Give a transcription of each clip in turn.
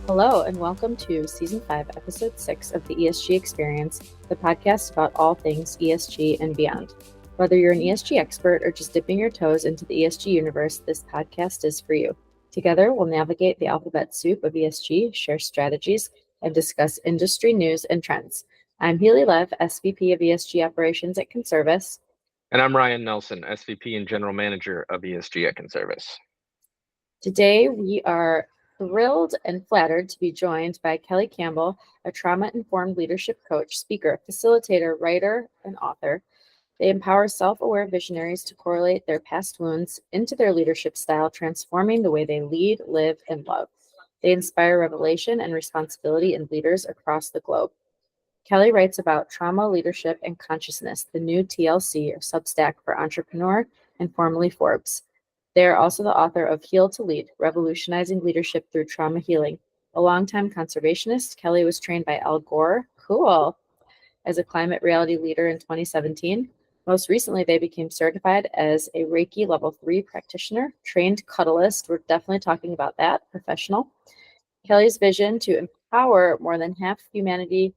Hello, and welcome to Season 5, Episode 6 of the ESG Experience, the podcast about all things ESG and beyond. Whether you're an ESG expert or just dipping your toes into the ESG universe, this podcast is for you. Together, we'll navigate the alphabet soup of ESG, share strategies, and discuss industry news and trends. I'm Helee Lev, SVP of ESG Operations at Conservice. And I'm Ryan Nelson, SVP and General Manager of ESG at Conservice. Today, we are thrilled and flattered to be joined by Kelly Campbell, a trauma-informed leadership coach, speaker, facilitator, writer, and author. They empower self-aware visionaries to correlate their past wounds into their leadership style, transforming the way they lead, live, and love. They inspire revelation and responsibility in leaders across the globe. Kelly writes about trauma, leadership, and consciousness, the new TLC or Substack for Entrepreneur and formerly Forbes. They are also the author of Heal to Lead, Revolutionizing Leadership Through Trauma Healing. A longtime conservationist, Kelly was trained by Al Gore, as a climate reality leader in 2017. Most recently, they became certified as a Reiki Level 3 practitioner, trained cuddlist. We're definitely talking about that, professional. Kelly's vision to empower more than half humanity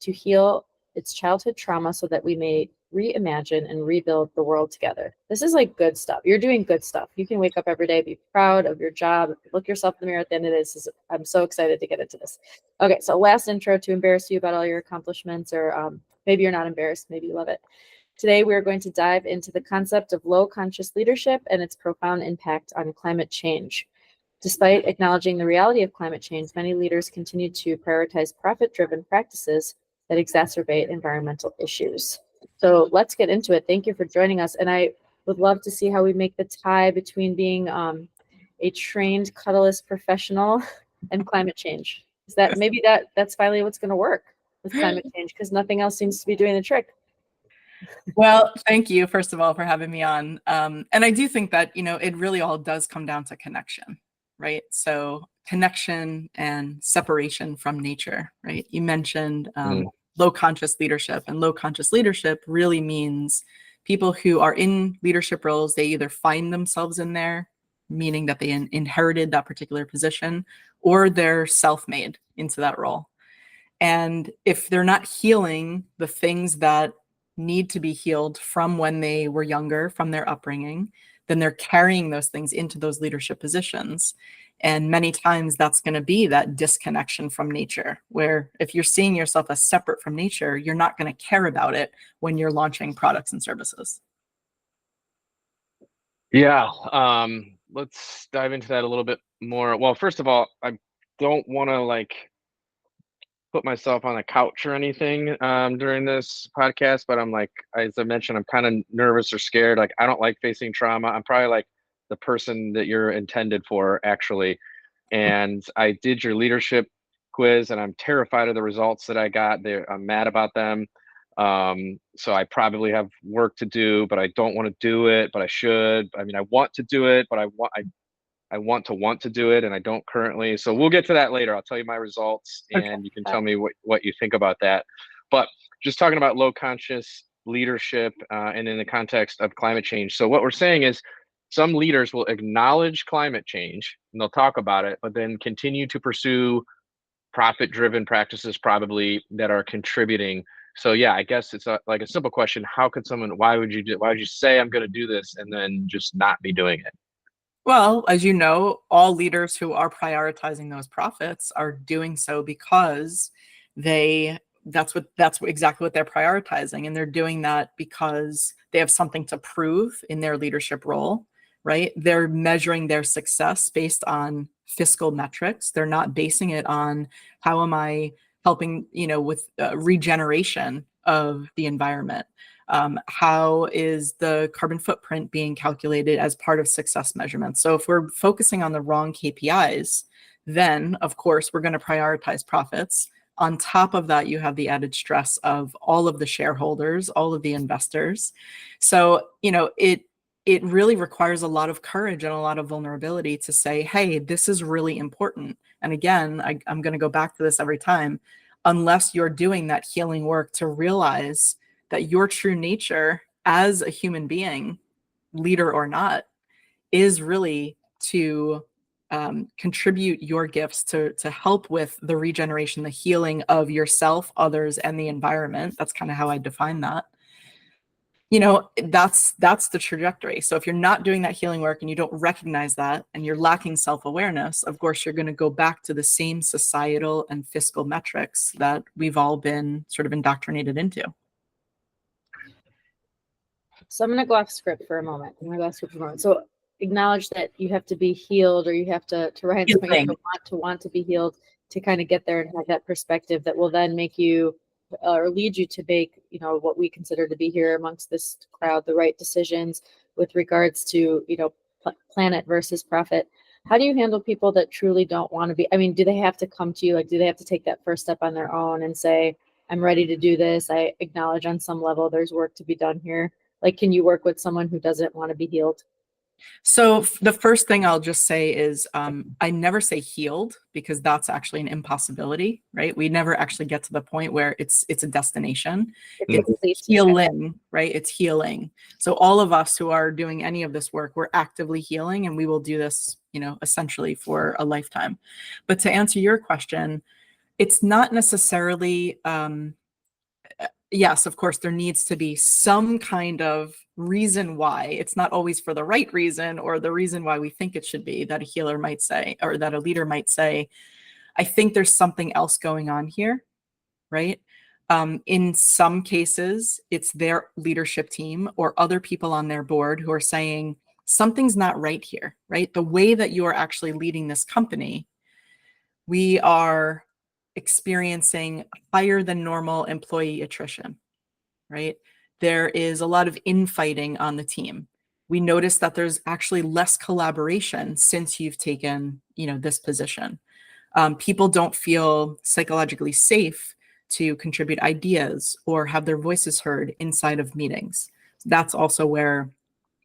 to heal its childhood trauma so that we may reimagine and rebuild the world together. This is like good stuff. You're doing good stuff. You can wake up every day, be proud of your job, look yourself in the mirror at the end of this. I'm so excited to get into this. Okay, so last intro to embarrass you about all your accomplishments, or maybe you're not embarrassed, maybe you love it. Today, we're going to dive into the concept of low conscious leadership and its profound impact on climate change. Despite acknowledging the reality of climate change, many leaders continue to prioritize profit-driven practices that exacerbate environmental issues. So let's get into it. Thank you for joining us. And I would love to see how we make the tie between being a trained cuddlist professional and climate change. Is that maybe that's finally what's going to work with climate change, because nothing else seems to be doing the trick. Well, thank you, first of all, for having me on. And I do think that, it really all does come down to connection, right? So connection and separation from nature, right? You mentioned low conscious leadership, and low conscious leadership really means people who are in leadership roles. They either find themselves in there, meaning that they inherited that particular position, or they're self-made into that role. And if they're not healing the things that need to be healed from when they were younger, from their upbringing, then they're carrying those things into those leadership positions. And many times that's going to be that disconnection from nature, where if you're seeing yourself as separate from nature, you're not going to care about it when you're launching products and services. Yeah, let's dive into that a little bit more. Well, first of all, I don't want to put myself on a couch or anything during this podcast, but I'm as I mentioned, I'm kind of nervous or scared. I don't like facing trauma. I'm probably the person that you're intended for, actually. And I did your leadership quiz, and I'm terrified of the results that I got. I'm mad about them. So I probably have work to do, but I don't want to do it, but I should. I mean, I want to do it, but I want to do it, and I don't currently. So we'll get to that later. I'll tell you my results, and you can tell me what you think about that. But just talking about low conscious leadership and in the context of climate change. So what we're saying is some leaders will acknowledge climate change and they'll talk about it, but then continue to pursue profit-driven practices probably that are contributing. So yeah, I guess it's a simple question. Why would you say I'm going to do this and then just not be doing it? Well, as you know, all leaders who are prioritizing those profits are doing so because that's exactly what they're prioritizing. And they're doing that because they have something to prove in their leadership role, right? They're measuring their success based on fiscal metrics. They're not basing it on how am I helping, with regeneration of the environment. How is the carbon footprint being calculated as part of success measurements? So if we're focusing on the wrong KPIs, then of course we're going to prioritize profits. On top of that, you have the added stress of all of the shareholders, all of the investors. So, it really requires a lot of courage and a lot of vulnerability to say, hey, this is really important. And again, I'm going to go back to this every time. Unless you're doing that healing work to realize that your true nature as a human being, leader or not, is really to contribute your gifts to help with the regeneration, the healing of yourself, others, and the environment. That's kind of how I define that. That's the trajectory. So if you're not doing that healing work and you don't recognize that and you're lacking self-awareness, of course, you're going to go back to the same societal and fiscal metrics that we've all been sort of indoctrinated into. So I'm going to go off script for a moment. So acknowledge that you have to be healed, or you have to write something to want to be healed, to kind of get there and have that perspective that will then make you or lead you to make, what we consider to be here amongst this crowd, the right decisions with regards to, planet versus profit. How do you handle people that truly don't want to be? I mean, do they have to come to you? Like, do they have to take that first step on their own and say, I'm ready to do this? I acknowledge on some level there's work to be done here. Like, can you work with someone who doesn't want to be healed? So the first thing I'll just say is I never say healed, because that's actually an impossibility, right? We never actually get to the point where it's a destination. It's healing, right? It's healing. So all of us who are doing any of this work, we're actively healing, and we will do this, essentially for a lifetime. But to answer your question, it's not necessarily, yes, of course, there needs to be some kind of reason why. It's not always for the right reason or the reason why we think it should be, that a healer might say, or that a leader might say, I think there's something else going on here, right? In some cases, it's their leadership team or other people on their board who are saying, something's not right here, right? The way that you are actually leading this company, we are experiencing higher than normal employee attrition, right? There is a lot of infighting on the team. We notice that there's actually less collaboration since you've taken, this position. People don't feel psychologically safe to contribute ideas or have their voices heard inside of meetings. That's also where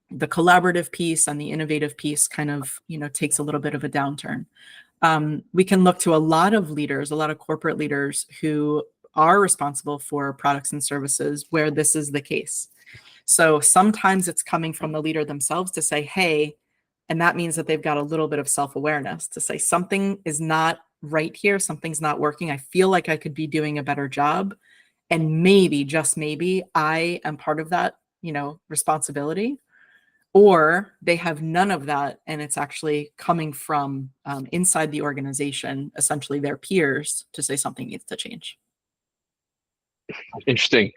the collaborative piece and the innovative piece kind of, takes a little bit of a downturn. We can look to a lot of leaders, a lot of corporate leaders who are responsible for products and services where this is the case. So sometimes it's coming from the leader themselves to say, hey, and that means that they've got a little bit of self-awareness to say something is not right here, something's not working. I feel like I could be doing a better job. And maybe, just maybe, I am part of that, responsibility. Or they have none of that, and it's actually coming from inside the organization, essentially their peers, to say something needs to change. Interesting.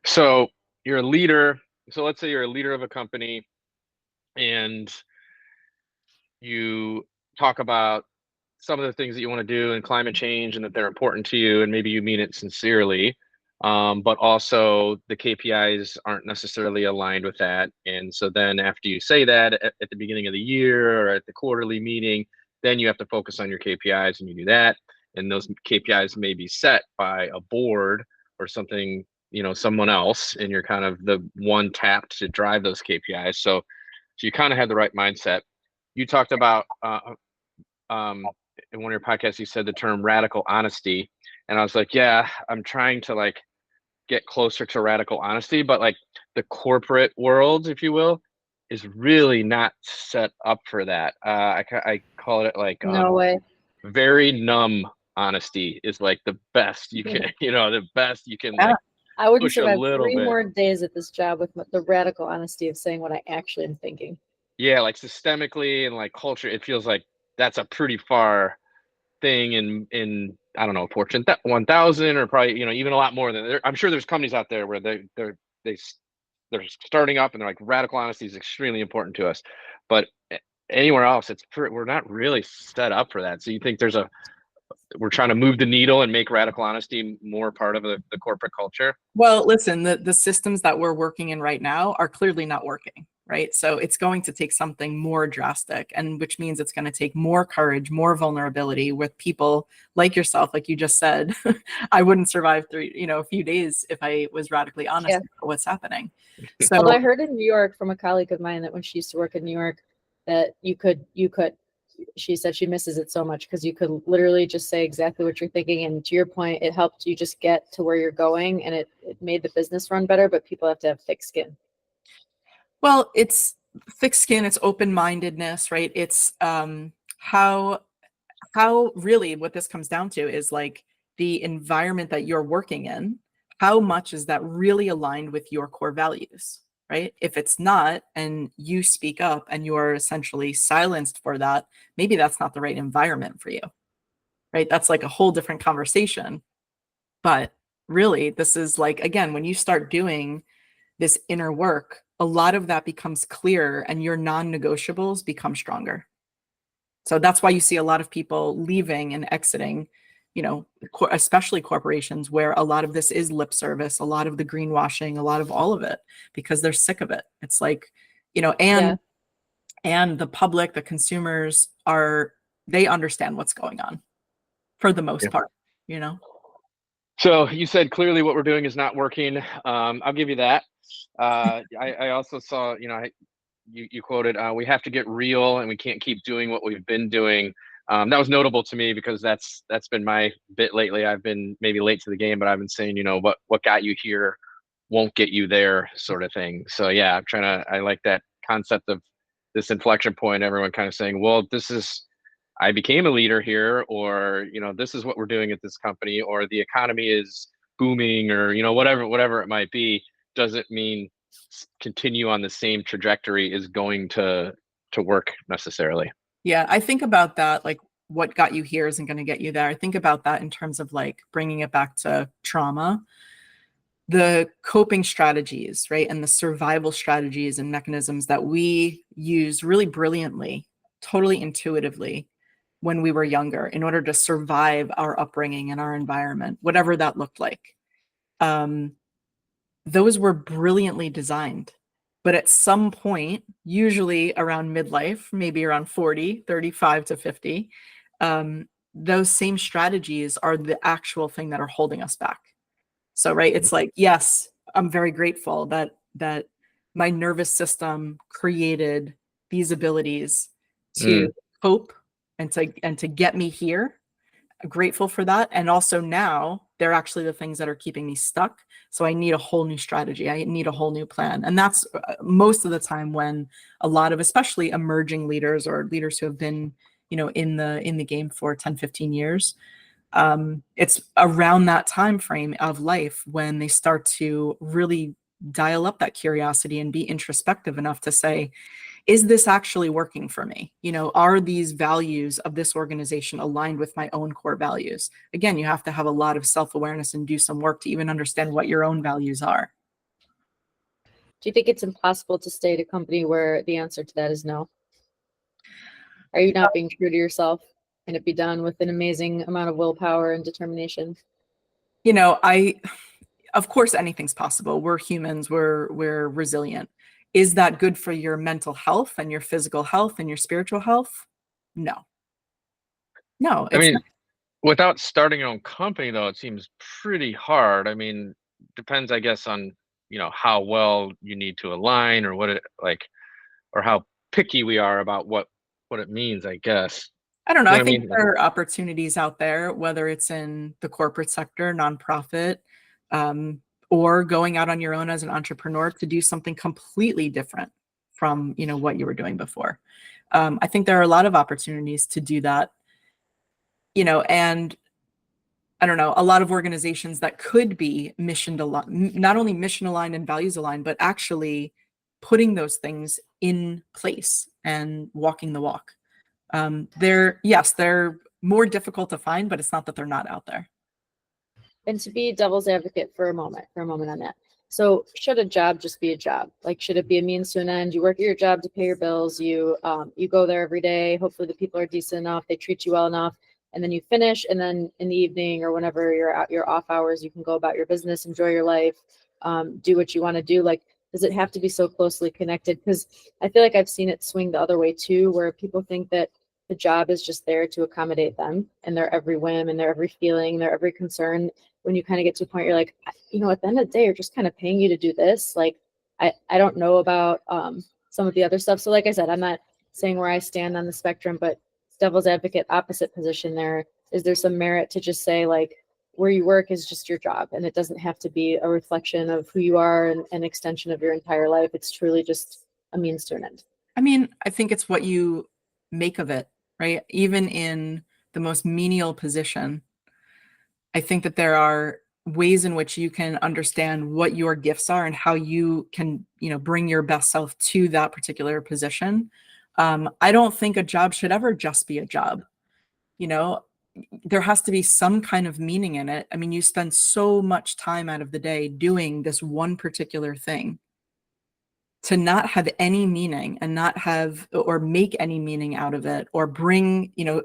So you're a leader. So let's say you're a leader of a company and you talk about some of the things that you want to do in climate change and that they're important to you, and maybe you mean it sincerely. But also the KPIs aren't necessarily aligned with that. And so then after you say that at the beginning of the year or at the quarterly meeting, then you have to focus on your KPIs, and you do that. And those KPIs may be set by a board or something, someone else, and you're kind of the one tapped to drive those KPIs. So you kind of had the right mindset. You talked about in one of your podcasts, you said the term radical honesty. And I was like, yeah, I'm trying to get closer to radical honesty, but the corporate world, if you will, is really not set up for that. I call it no way. Very numb honesty is the best you can, the best you can I wouldn't push survive a little 3 bit. more days at this job with the radical honesty of saying what I actually am thinking. Yeah, systemically and culture, it feels like that's a pretty far thing in I don't know, Fortune 1000 or probably even a lot more than I'm sure there's companies out there where they're starting up and they're radical honesty is extremely important to us, but anywhere else we're not really set up for that. So you think we're trying to move the needle and make radical honesty more part of the corporate culture? Well, listen, the systems that we're working in right now are clearly not working, right? So it's going to take something more drastic, and which means it's going to take more courage, more vulnerability with people like yourself. Like you just said, I wouldn't survive through, a few days if I was radically honest about what's happening. So Although I heard in New York from a colleague of mine that when she used to work in New York, that you could, she said she misses it so much because you could literally just say exactly what you're thinking. And to your point, it helped you just get to where you're going, and it made the business run better, but people have to have thick skin. Well, it's thick skin, it's open-mindedness, right? It's how really what this comes down to is like the environment that you're working in, how much is that really aligned with your core values, right? If it's not, and you speak up and you are essentially silenced for that, maybe that's not the right environment for you, right? That's like a whole different conversation. But really, this is like, again, when you start doing this inner work, a lot of that becomes clear and your non-negotiables become stronger. So that's why you see a lot of people leaving and exiting, you know, especially corporations where a lot of this is lip service, a lot of the greenwashing, a lot of all of it, because they're sick of it. It's like, you know, and the public, the consumers they understand what's going on for the most part, you know? So you said clearly what we're doing is not working. I'll give you that. I also saw, you quoted, we have to get real and we can't keep doing what we've been doing. That was notable to me because that's been my bit lately. I've been maybe late to the game, but I've been saying, what got you here won't get you there, sort of thing. So yeah, I like that concept of this inflection point, everyone kind of saying, well, I became a leader here, or, this is what we're doing at this company, or the economy is booming, or, whatever it might be, doesn't mean continue on the same trajectory is going to work necessarily. Yeah, I think about that, like what got you here isn't going to get you there. I think about that in terms of like bringing it back to trauma, the coping strategies, right? And the survival strategies and mechanisms that we use really brilliantly, totally intuitively when we were younger in order to survive our upbringing and our environment, whatever that looked like. Those were brilliantly designed. But at some point, usually around midlife, maybe around 40, 35 to 50, those same strategies are the actual thing that are holding us back. So, right, it's like, yes, I'm very grateful that my nervous system created these abilities to cope and to get me here. I'm grateful for that. And also now they're actually the things that are keeping me stuck. So I need a whole new strategy. I need a whole new plan. And that's most of the time when a lot of, especially emerging leaders or leaders who have been, in the game for 10, 15 years, it's around that time frame of life when they start to really dial up that curiosity and be introspective enough to say, is this actually working for me? Are these values of this organization aligned with my own core values? Again, you have to have a lot of self-awareness and do some work to even understand what your own values are. Do you think it's impossible to stay at a company where the answer to that is no? Are you not being true to yourself? Can it be done with an amazing amount of willpower and determination? Of course, anything's possible. We're humans. We're resilient. Is that good for your mental health and your physical health and your spiritual health? No. I mean, without starting your own company, though, it seems pretty hard. I mean, depends, I guess, on, how well you need to align or what it like, or how picky we are about what it means, I guess. I don't know. You know I what I think mean? there are opportunities out there, whether it's in the corporate sector, nonprofit, or going out on your own as an entrepreneur to do something completely different from, what you were doing before. I think there are a lot of opportunities to do that, and I don't know, a lot of organizations that could be not only mission aligned and values aligned, but actually putting those things in place and walking the walk. They're more difficult to find, but it's not that they're not out there. And to be devil's advocate for a moment on that. So should a job just be a job? Like, should it be a means to an end? You work at your job to pay your bills. You go there every day. Hopefully the people are decent enough. They treat you well enough. And then you finish. And then in the evening or whenever you're out your off hours, you can go about your business, enjoy your life, do what you want to do. Like, does it have to be so closely connected? Because I feel like I've seen it swing the other way too, where people think that the job is just there to accommodate them and their every whim and their every feeling, their every concern. When you kind of get to a point, you're like, at the end of the day, you're just kind of paying you to do this. Like, I don't know about some of the other stuff. So like I said, I'm not saying where I stand on the spectrum, but devil's advocate, opposite position there. Is there some merit to just say, like, where you work is just your job and it doesn't have to be a reflection of who you are and an extension of your entire life. It's truly just a means to an end. I mean, I think it's what you make of it, right? Even in the most menial position, I think that there are ways in which you can understand what your gifts are and how you can, bring your best self to that particular position. I don't think a job should ever just be a job. There has to be some kind of meaning in it. I mean, you spend so much time out of the day doing this one particular thing. To not have any meaning and not have or make any meaning out of it, or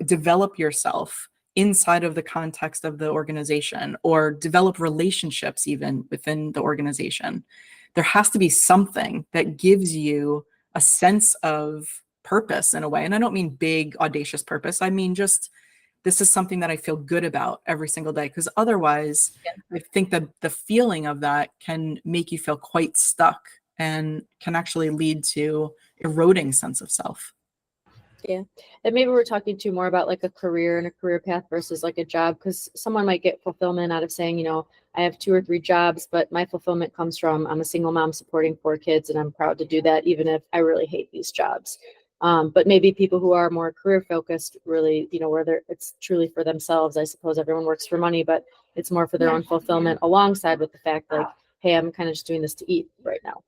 develop yourself inside of the context of the organization, or develop relationships even within the organization. There has to be something that gives you a sense of purpose in a way. And I don't mean big, audacious purpose. I mean, just this is something that I feel good about every single day. Because otherwise, I think that the feeling of that can make you feel quite stuck and can actually lead to eroding sense of self. Yeah. And maybe we're talking too more about like a career and a career path versus like a job, because someone might get fulfillment out of saying, I have 2 or 3 jobs, but my fulfillment comes from I'm a single mom supporting 4 kids, and I'm proud to do that, even if I really hate these jobs. But maybe people who are more career focused, really, where it's truly for themselves. I suppose everyone works for money, but it's more for their own fulfillment, alongside with the fact like, hey, I'm kind of just doing this to eat right now.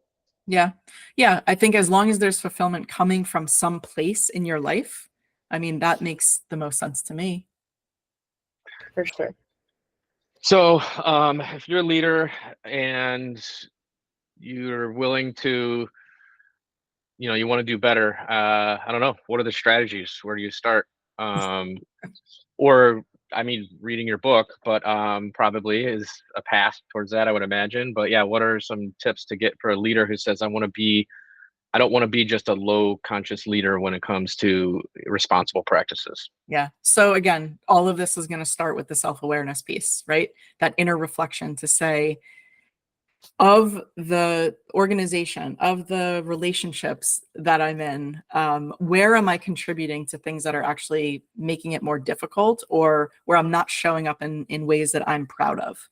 Yeah. Yeah. I think as long as there's fulfillment coming from some place in your life, I mean, that makes the most sense to me. For sure. So if you're a leader and you're willing to, you want to do better, I don't know, what are the strategies? Where do you start? Or, I mean, reading your book, but probably is a path towards that, I would imagine. But yeah, what are some tips to get for a leader who says, I don't want to be just a low conscious leader when it comes to responsible practices? Yeah. So again, all of this is going to start with the self-awareness piece, right? That inner reflection to say, of the organization, of the relationships that I'm in, where am I contributing to things that are actually making it more difficult, or where I'm not showing up in ways that I'm proud of?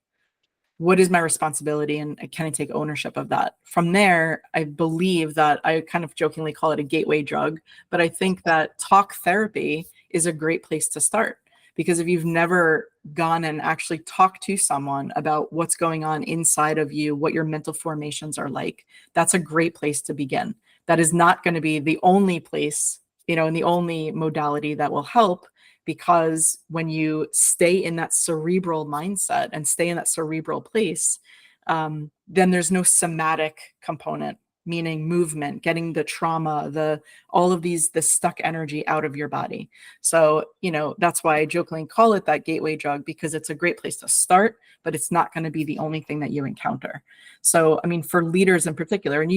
What is my responsibility, and can I take ownership of that? From there, I believe that I kind of jokingly call it a gateway drug, but I think that talk therapy is a great place to start. Because if you've never gone and actually talked to someone about what's going on inside of you, what your mental formations are like, that's a great place to begin. That is not going to be the only place, and the only modality that will help, because when you stay in that cerebral mindset and stay in that cerebral place, then there's no somatic component, meaning movement, getting the trauma, all of the stuck energy out of your body. So, that's why I jokingly call it that gateway drug, because it's a great place to start, but it's not going to be the only thing that you encounter. So, I mean, for leaders in particular, and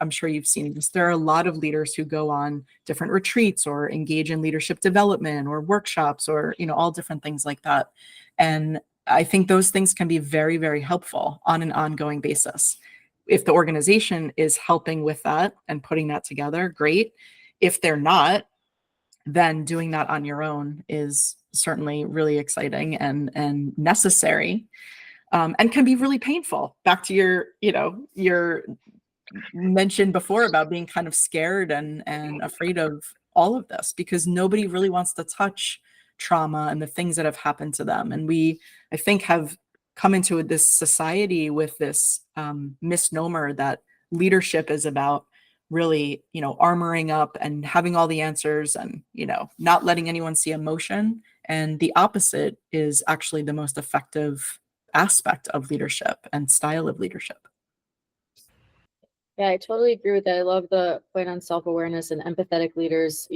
I'm sure you've seen this, there are a lot of leaders who go on different retreats or engage in leadership development or workshops, or, all different things like that. And I think those things can be very, very helpful on an ongoing basis. If the organization is helping with that and putting that together, great. If they're not, then doing that on your own is certainly really exciting and necessary, and can be really painful. Back to your mention before about being kind of scared and afraid of all of this, because nobody really wants to touch trauma and the things that have happened to them. And we, I think, have come into this society with this misnomer that leadership is about really, armoring up and having all the answers and, not letting anyone see emotion. And the opposite is actually the most effective aspect of leadership and style of leadership. Yeah, I totally agree with that. I love the point on self-awareness and empathetic leaders.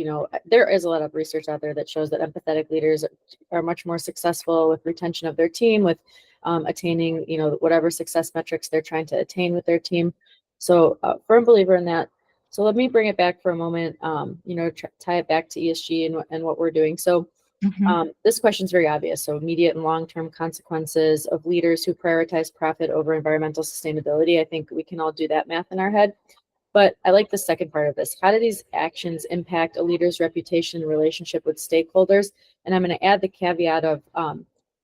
There is a lot of research out there that shows that empathetic leaders are much more successful with retention of their team, with attaining, whatever success metrics they're trying to attain with their team. So firm believer in that. So let me bring it back for a moment, tie it back to ESG and what we're doing. So this question is very obvious. So immediate and long-term consequences of leaders who prioritize profit over environmental sustainability. I think we can all do that math in our head. But I like the second part of this. How do these actions impact a leader's reputation and relationship with stakeholders? And I'm going to add the caveat of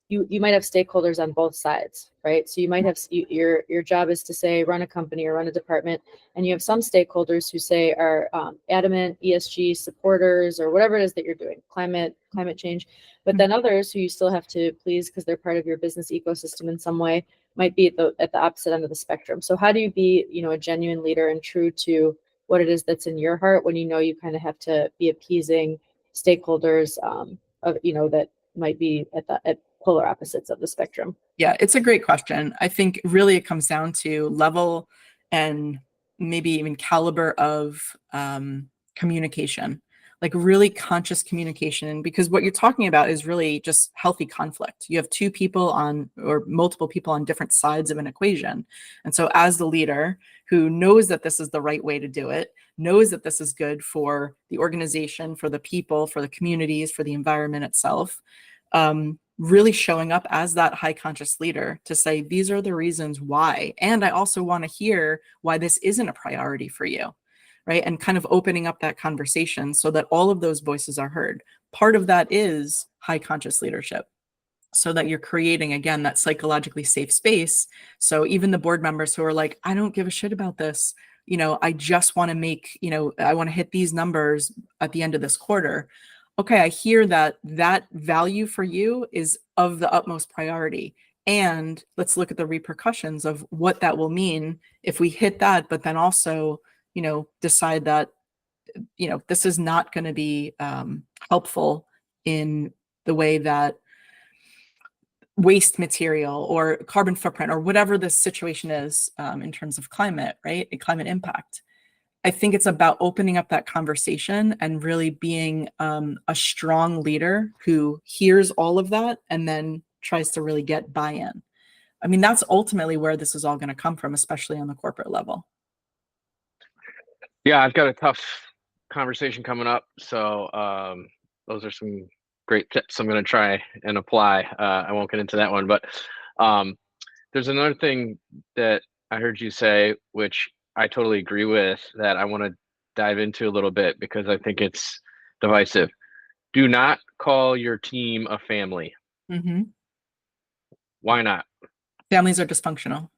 you might have stakeholders on both sides, right? So you might have your job is to say run a company or run a department, and you have some stakeholders who say are adamant ESG supporters or whatever it is that you're doing, climate change, but then others who you still have to please because they're part of your business ecosystem in some way might be at the opposite end of the spectrum. So how do you be, a genuine leader and true to what it is that's in your heart when you kind of have to be appeasing stakeholders that might be at polar opposites of the spectrum? Yeah, it's a great question. I think really it comes down to level and maybe even caliber of communication, like really conscious communication, because what you're talking about is really just healthy conflict. You have two people or multiple people on different sides of an equation. And so as the leader who knows that this is the right way to do it, knows that this is good for the organization, for the people, for the communities, for the environment itself, really showing up as that high conscious leader to say, these are the reasons why. And I also want to hear why this isn't a priority for you, right? And kind of opening up that conversation so that all of those voices are heard. Part of that is high conscious leadership, so that you're creating, again, that psychologically safe space. So even the board members who are like, I don't give a shit about this, I just want to make, I want to hit these numbers at the end of this quarter. Okay, I hear that value for you is of the utmost priority. And let's look at the repercussions of what that will mean if we hit that, but then also, decide that, this is not going to be helpful in the way that waste material or carbon footprint or whatever the situation is in terms of climate, right? Climate impact. I think it's about opening up that conversation and really being a strong leader who hears all of that and then tries to really get buy-in. I mean, that's ultimately where this is all going to come from, especially on the corporate level. Yeah, I've got a tough conversation coming up. So those are some great tips I'm going to try and apply. I won't get into that one, but there's another thing that I heard you say, which I totally agree with, that I want to dive into a little bit because I think it's divisive. Do not call your team a family. Mm-hmm. Why not? Families are dysfunctional.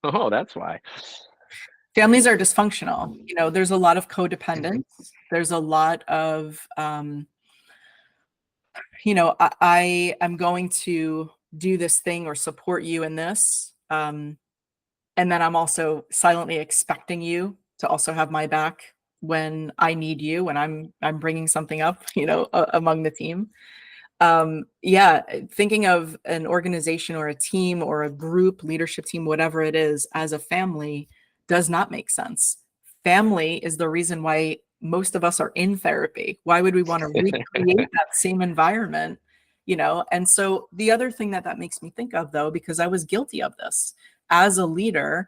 Oh, that's why. Families are dysfunctional. There's a lot of codependence. There's a lot of, I am going to do this thing or support you in this. And then I'm also silently expecting you to also have my back when I need you, when I'm bringing something up, among the team. Thinking of an organization or a team or a group, leadership team, whatever it is, as a family does not make sense. Family is the reason why most of us are in therapy. Why would we want to recreate that same environment? And so the other thing that makes me think of, though, because I was guilty of this as a leader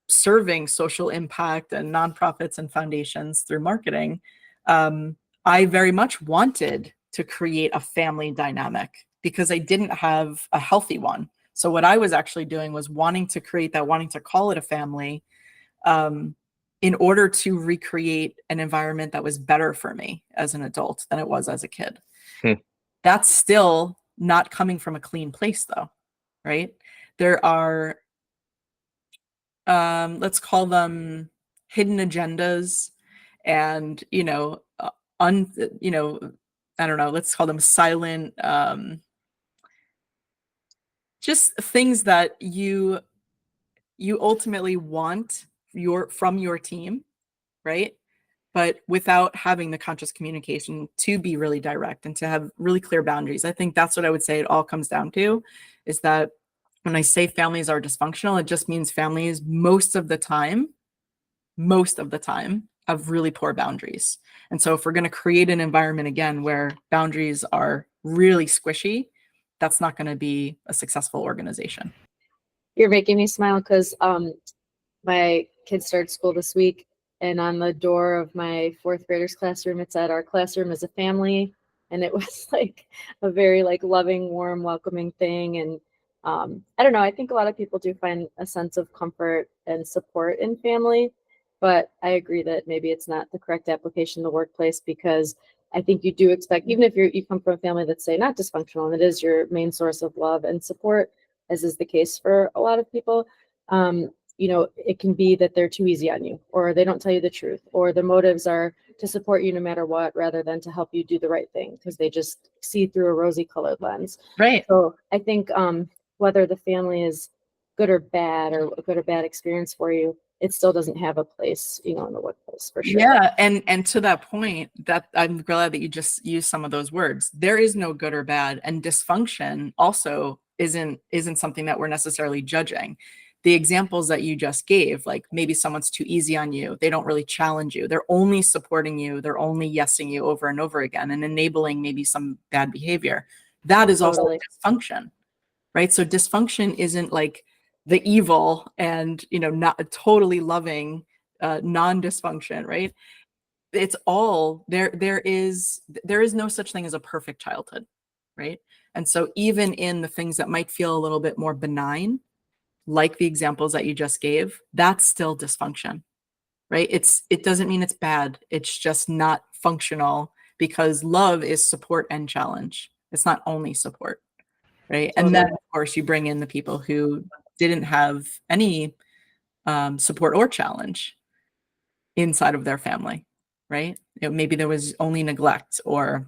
serving social impact and nonprofits and foundations through marketing, I very much wanted to create a family dynamic because I didn't have a healthy one. So what I was actually doing was wanting to create that, wanting to call it a family, in order to recreate an environment that was better for me as an adult than it was as a kid. That's still not coming from a clean place, though, right? There are, let's call them hidden agendas and, I don't know, let's call them silent, just things that you ultimately want from your team, right? But without having the conscious communication to be really direct and to have really clear boundaries. I think that's what I would say it all comes down to, is that when I say families are dysfunctional, it just means families most of the time have really poor boundaries. And so if we're going to create an environment again where boundaries are really squishy, that's not going to be a successful organization. You're making me smile because my kids started school this week, and on the door of my fourth graders classroom, it said, "Our classroom is a family." And it was like a very loving, warm, welcoming thing. And I don't know, I think a lot of people do find a sense of comfort and support in family, but I agree that maybe it's not the correct application in the workplace because I think you do expect, even if you come from a family that's, say, not dysfunctional, and it is your main source of love and support, as is the case for a lot of people, it can be that they're too easy on you, or they don't tell you the truth, or the motives are to support you no matter what, rather than to help you do the right thing, because they just see through a rosy colored lens. Right. So I think whether the family is good or bad, or a good or bad experience for you, it still doesn't have a place, in the workplace, for sure. Yeah, and to that point, that I'm glad that you just used some of those words. There is no good or bad, and dysfunction also isn't something that we're necessarily judging. The examples that you just gave, like maybe someone's too easy on you, they don't really challenge you, they're only supporting you, they're only yesing you over and over again and enabling maybe some bad behavior. That is also dysfunction, right? So dysfunction isn't like the evil and, not totally loving non-dysfunction, right? It's all there is no such thing as a perfect childhood, right? And so even in the things that might feel a little bit more benign, like the examples that you just gave, that's still dysfunction, right? It doesn't mean it's bad. It's just not functional, because love is support and challenge. It's not only support, right? Totally. And then of course you bring in the people who didn't have any support or challenge inside of their family, right? Maybe there was only neglect or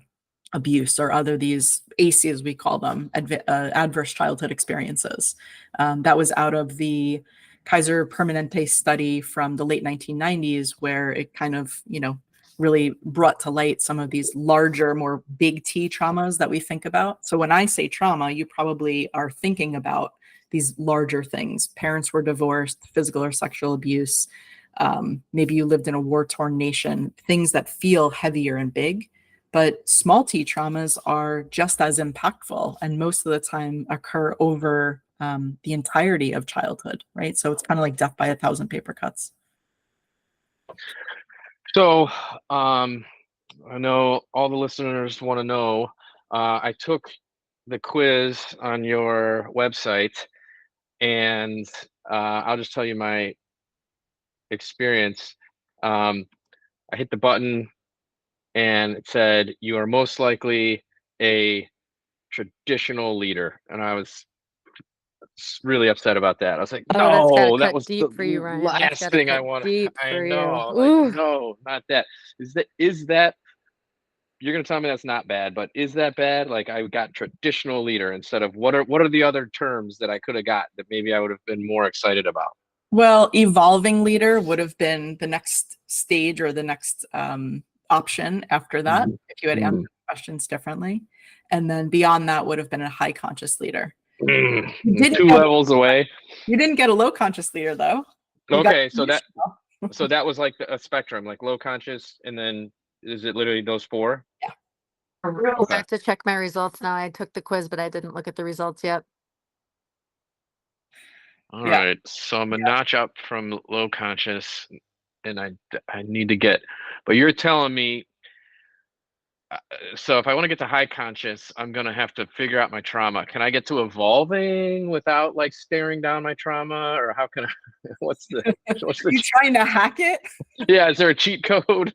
abuse or other these ACEs, we call them, adverse childhood experiences. That was out of the Kaiser Permanente study from the late 1990s, where it kind of, really brought to light some of these larger, more big T traumas that we think about. So when I say trauma, you probably are thinking about these larger things. Parents were divorced, physical or sexual abuse. Maybe you lived in a war-torn nation, things that feel heavier and big. But small T traumas are just as impactful, and most of the time occur over the entirety of childhood, right? So it's kind of like death by 1,000 paper cuts. So I know all the listeners want to know, I took the quiz on your website, and I'll just tell you my experience. I hit the button and it said, you are most likely a traditional leader. And I was really upset about that. I was like, Oh, that's gotta no, that cut was deep the for you, Ryan. That's last gotta thing I cut want. deep I for know, you. Ooh. like, no, not that. Is that you're gonna tell me that's not bad, but is that bad? Like, I got traditional leader instead of what are the other terms that I could have got that maybe I would have been more excited about? Well, evolving leader would have been the next stage, or the next option after that, if you had answered questions differently. And then beyond that would have been a high conscious leader. You didn't 2 get- levels away. You didn't get a low conscious leader, though. You Okay, got so that was like a spectrum, like low conscious, and then is it literally those 4? Yeah. I have to check my results now. I took the quiz, but I didn't look at the results yet. All right, so I'm a notch up from low conscious, and I need to get, but you're telling me, so if I want to get to high conscious, I'm gonna have to figure out my trauma. Can I get to evolving without like staring down my trauma, or how can I? What's the You trying to hack it? Yeah, is there a cheat code?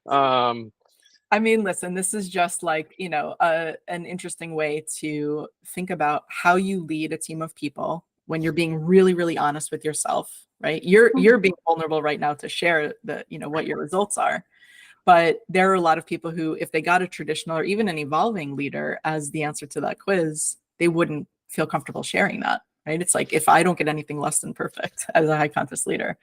I mean, listen, this is just like, an interesting way to think about how you lead a team of people when you're being really, really honest with yourself, right? You're being vulnerable right now to share what your results are. But there are a lot of people who, if they got a traditional or even an evolving leader as the answer to that quiz, they wouldn't feel comfortable sharing that, right? It's like, if I don't get anything less than perfect as a high conscious leader.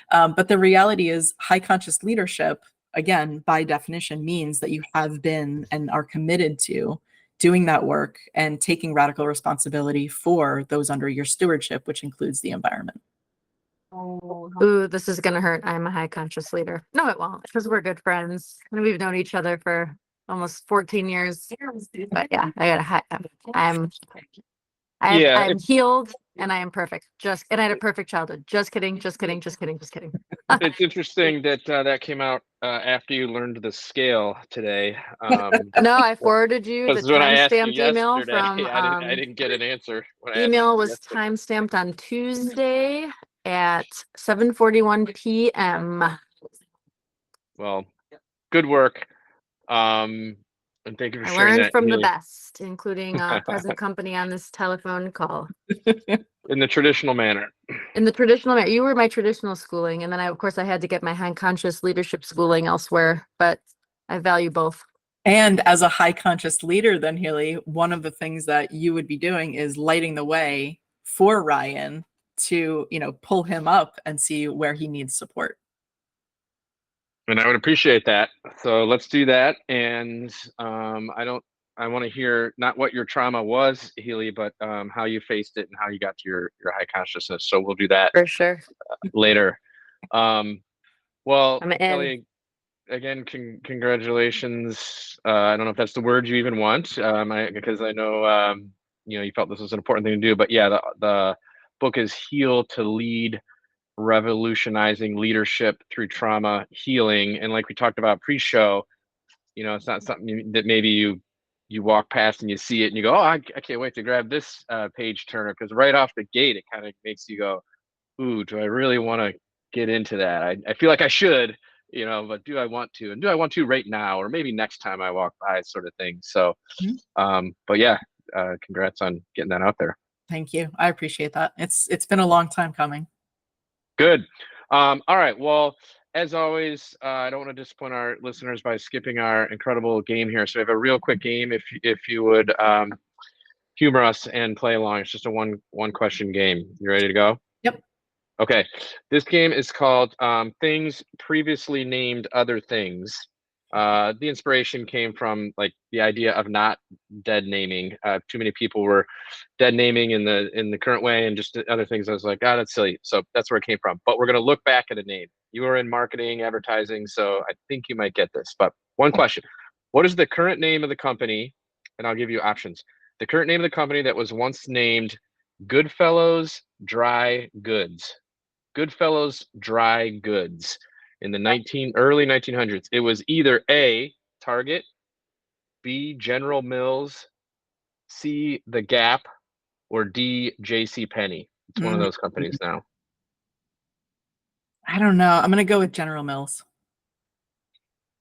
But the reality is, high conscious leadership, again, by definition, means that you have been and are committed to doing that work and taking radical responsibility for those under your stewardship, which includes the environment. Ooh, this is gonna hurt. I'm a high conscious leader. No, it won't, because we're good friends and we've known each other for almost 14 years. But yeah, I got a high. I'm healed and I am perfect. And I had a perfect childhood. Just kidding. Just kidding. Just kidding. Just kidding. It's interesting that that came out after you learned the scale today. No, I forwarded you the Because when I asked you timestamped email yesterday, from. I didn't get an answer. When I asked Email you was yesterday. timestamped on Tuesday at 7:41 p.m. Well, good work. And thank you for I sharing learned that, from the Helee, best, including present company on this telephone call. in the traditional manner. In the traditional, you were my traditional schooling, and then of course, I had to get my high conscious leadership schooling elsewhere, but I value both. And as a high conscious leader, then Helee, one of the things that you would be doing is lighting the way for Ryan to, pull him up and see where he needs support. And I would appreciate that. So let's do that. And I want to hear not what your trauma was, Helee, but how you faced it and how you got to your high consciousness. So we'll do that For sure. later. Well, I'm in. Kelly, again, congratulations. I don't know if that's the word you even want, because I know you felt this was an important thing to do. But yeah, the book is Heal to Lead: Revolutionizing Leadership Through Trauma Healing. And like we talked about pre-show, it's not something that maybe you walk past and you see it and you go, oh, I can't wait to grab this page turner, because right off the gate it kind of makes you go, ooh, do I really want to get into that? I feel like I should, but do I want to? And do I want to right now, or maybe next time I walk by, sort of thing. So, but yeah, congrats on getting that out there. Thank you. I appreciate that. It's been a long time coming. Good. All right. Well, as always, I don't want to disappoint our listeners by skipping our incredible game here. So we have a real quick game. If you would humor us and play along. It's just a one question game. You ready to go? Yep. Okay. This game is called Things Previously Named Other Things. The inspiration came from like the idea of not dead naming. Too many people were dead naming in the current way, and just other things. I was like, that's silly. So that's where it came from. But we're gonna look back at a name. You were in marketing, advertising, so I think you might get this. But one question: what is the current name of the company? And I'll give you options. The current name of the company that was once named Goodfellows Dry Goods. Goodfellows Dry Goods. In the early 1900s, it was either A, Target, B, General Mills, C, The Gap, or D, J.C. Penney. It's one of those companies now. I don't know. I'm going to go with General Mills.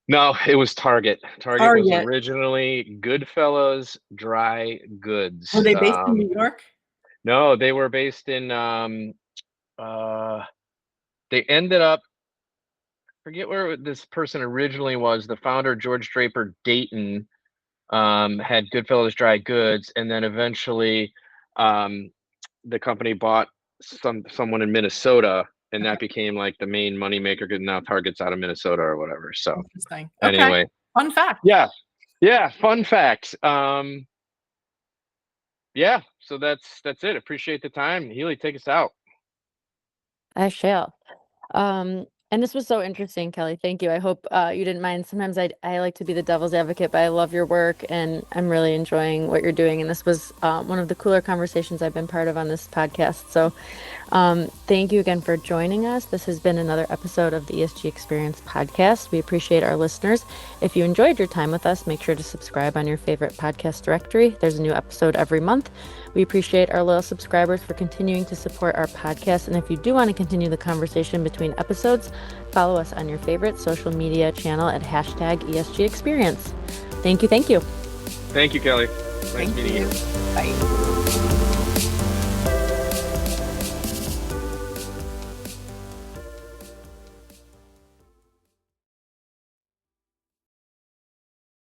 No, it was Target. Target was originally Goodfellows Dry Goods. Were they based in New York? No, they were based in, they ended up, forget where this person originally was. The founder, George Draper Dayton, had Goodfellows Dry Goods, and then eventually the company bought someone in Minnesota, and that became like the main moneymaker, because now Target's out of Minnesota or whatever. So interesting. Anyway, okay. Fun fact. Yeah, fun fact. Yeah, so that's it. Appreciate the time. Helee, take us out. I shall. And this was so interesting, Kelly. Thank you. I hope you didn't mind. Sometimes I like to be the devil's advocate, but I love your work and I'm really enjoying what you're doing. And this was one of the cooler conversations I've been part of on this podcast. So thank you again for joining us. This has been another episode of the ESG Experience podcast. We appreciate our listeners. If you enjoyed your time with us, make sure to subscribe on your favorite podcast directory. There's a new episode every month. We appreciate our loyal subscribers for continuing to support our podcast. And if you do want to continue the conversation between episodes, follow us on your favorite social media channel at #ESG Experience. Thank you. Thank you, Kelly. Nice meeting you. Bye.